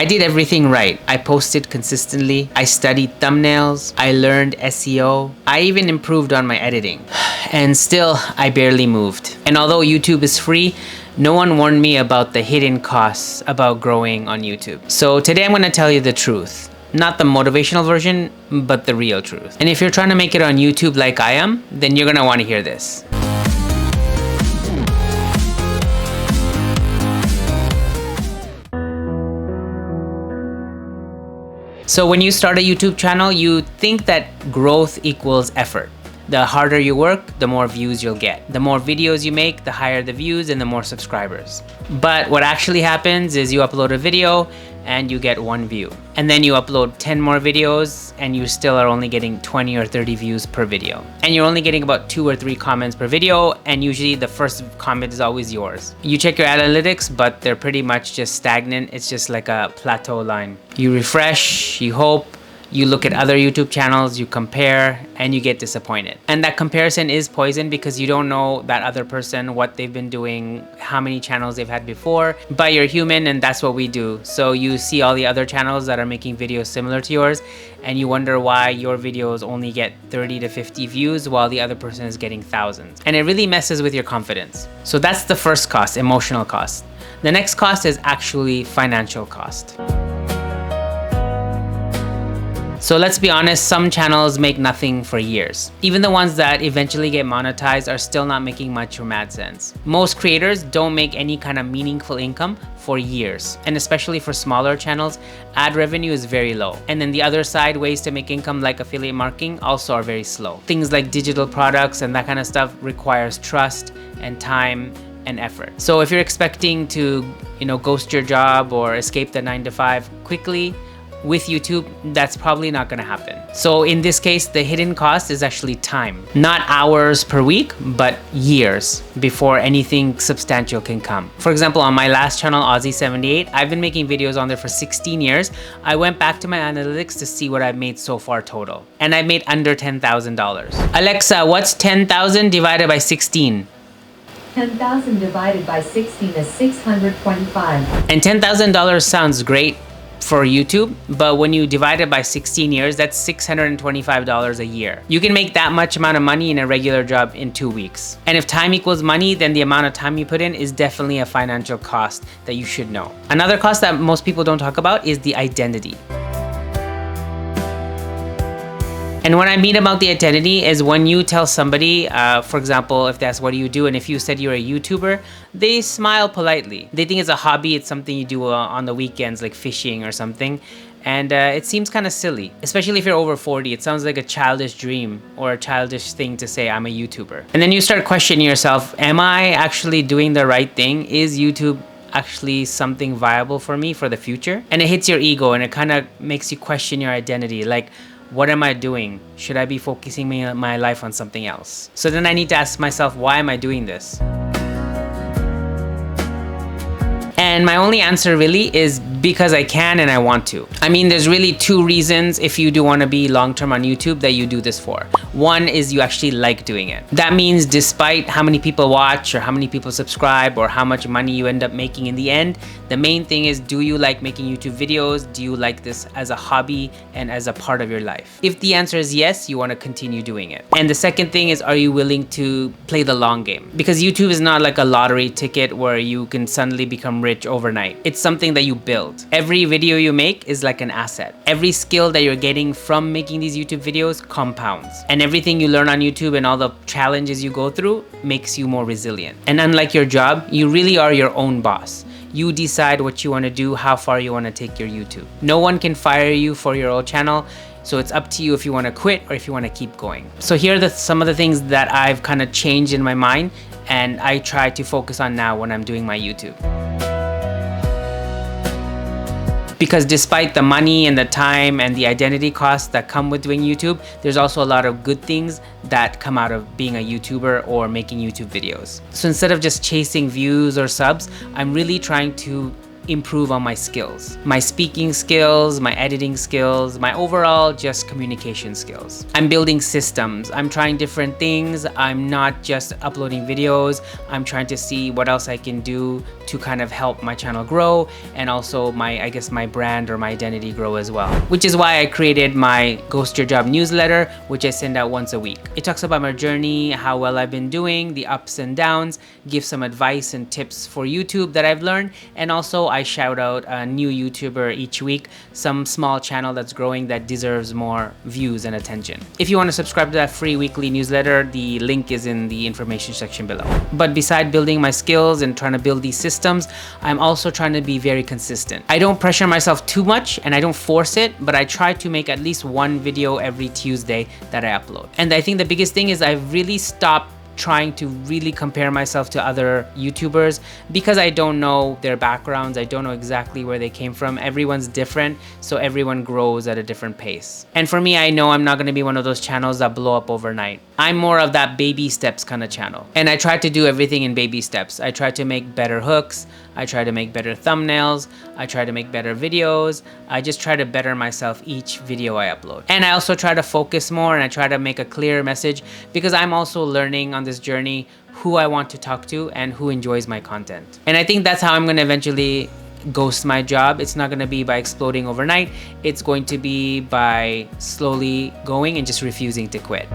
I did everything right. I posted consistently. I studied thumbnails. I learned SEO. I even improved on my editing. And still, I barely moved. And although YouTube is free, no one warned me about the hidden costs about growing on YouTube. So today I'm going to tell you the truth. Not the motivational version, but the real truth. And if you're trying to make it on YouTube like I am, then you're going to want to hear this. So when you start a YouTube channel, you think that growth equals effort. The harder you work, the more views you'll get. The more videos you make, the higher the views and the more subscribers. But what actually happens is you upload a video and you get 1 view. And then you upload 10 more videos and you still are only getting 20 or 30 views per video. And you're only getting about 2 or 3 comments per video, and usually the first comment is always yours. You check your analytics, but they're pretty much just stagnant. It's just like a plateau line. You refresh, you hope, you look at other YouTube channels, you compare, and you get disappointed. And that comparison is poison because you don't know that other person, what they've been doing, how many channels they've had before. But you're human, and that's what we do. So you see all the other channels that are making videos similar to yours, and you wonder why your videos only get 30 to 50 views while the other person is getting thousands. And it really messes with your confidence. So that's the first cost, emotional cost. The next cost is actually financial cost. So let's be honest, some channels make nothing for years. Even the ones that eventually get monetized are still not making much or mad sense. Most creators don't make any kind of meaningful income for years. And especially for smaller channels, ad revenue is very low. And then the other side, ways to make income like affiliate marketing also are very slow. Things like digital products and that kind of stuff requires trust and time and effort. So if you're expecting to, ghost your job or escape the 9 to 5 quickly, with YouTube, that's probably not gonna happen. So in this case, the hidden cost is actually time. Not hours per week, but years before anything substantial can come. For example, on my last channel, Aussie78, I've been making videos on there for 16 years. I went back to my analytics to see what I've made so far total. And I made under $10,000. Alexa, what's 10,000 divided by 16? 10,000 divided by 16 is 625. And $10,000 sounds great for YouTube, but when you divide it by 16 years, that's $625 a year. You can make that much amount of money in a regular job in 2 weeks. And if time equals money, then the amount of time you put in is definitely a financial cost that you should know. Another cost that most people don't talk about is the identity. And what I mean about the identity is when you tell somebody, for example, if that's what do you do, and if you said you're a YouTuber, they smile politely. They think it's a hobby, it's something you do on the weekends, like fishing or something. And it seems kind of silly, especially if you're over 40. It sounds like a childish dream or a childish thing to say, I'm a YouTuber. And then you start questioning yourself, am I actually doing the right thing? Is YouTube actually something viable for me for the future? And it hits your ego and it kind of makes you question your identity. Like, what am I doing? Should I be focusing my life on something else? So then I need to ask myself, why am I doing this? And my only answer really is because I can and I want to. I mean, there's really 2 reasons if you do want to be long-term on YouTube that you do this for. One is you actually like doing it. That means despite how many people watch or how many people subscribe or how much money you end up making in the end, the main thing is, do you like making YouTube videos? Do you like this as a hobby and as a part of your life? If the answer is yes, you want to continue doing it. And the second thing is, are you willing to play the long game? Because YouTube is not like a lottery ticket where you can suddenly become rich overnight. It's something that you build. Every video you make is like an asset. Every skill that you're getting from making these YouTube videos compounds. And everything you learn on YouTube and all the challenges you go through makes you more resilient. And unlike your job, you really are your own boss. You decide what you want to do, how far you want to take your YouTube. No one can fire you for your old channel. So it's up to you if you want to quit or if you want to keep going. So here are some of the things that I've kind of changed in my mind and I try to focus on now when I'm doing my YouTube. Because despite the money and the time and the identity costs that come with doing YouTube, there's also a lot of good things that come out of being a YouTuber or making YouTube videos. So instead of just chasing views or subs, I'm really trying to improve on my skills, my speaking skills, my editing skills, my overall just communication skills. I'm building systems. I'm trying different things. I'm not just uploading videos. I'm trying to see what else I can do to kind of help my channel grow, and also my, I guess, my brand or my identity grow as well. Which is why I created my Ghost Your Job newsletter, which I send out once a week. It talks about my journey, how well I've been doing, the ups and downs, give some advice and tips for YouTube that I've learned, and also I shout out a new YouTuber each week, some small channel that's growing that deserves more views and attention. If you want to subscribe to that free weekly newsletter, the link is in the information section below. But beside building my skills and trying to build these systems, I'm also trying to be very consistent. I don't pressure myself too much and I don't force it, but I try to make at least one video every Tuesday that I upload. And I think the biggest thing is I've really stopped trying to really compare myself to other YouTubers because I don't know their backgrounds. I don't know exactly where they came from. Everyone's different, so everyone grows at a different pace. And for me, I know I'm not going to be one of those channels that blow up overnight. I'm more of that baby steps kind of channel. And I try to do everything in baby steps. I try to make better hooks. I try to make better thumbnails. I try to make better videos. I just try to better myself each video I upload. And I also try to focus more, and I try to make a clear message because I'm also learning on this journey who I want to talk to and who enjoys my content. And I think that's how I'm going to eventually ghost my job. It's not going to be by exploding overnight. It's going to be by slowly going and just refusing to quit.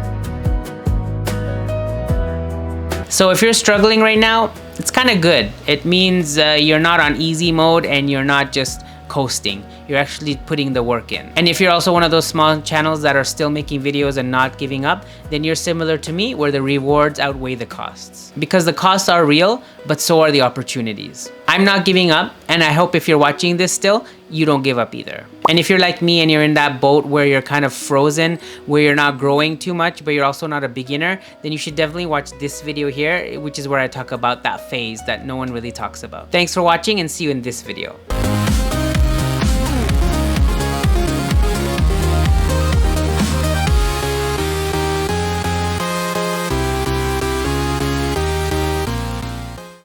So if you're struggling right now, it's kind of good. It means you're not on easy mode and you're not just coasting. You're actually putting the work in. And if you're also one of those small channels that are still making videos and not giving up, then you're similar to me, where the rewards outweigh the costs. Because the costs are real, but so are the opportunities. I'm not giving up, and I hope if you're watching this still, you don't give up either. And if you're like me and you're in that boat where you're kind of frozen, where you're not growing too much, but you're also not a beginner, then you should definitely watch this video here, which is where I talk about that phase that no one really talks about. Thanks for watching, and see you in this video.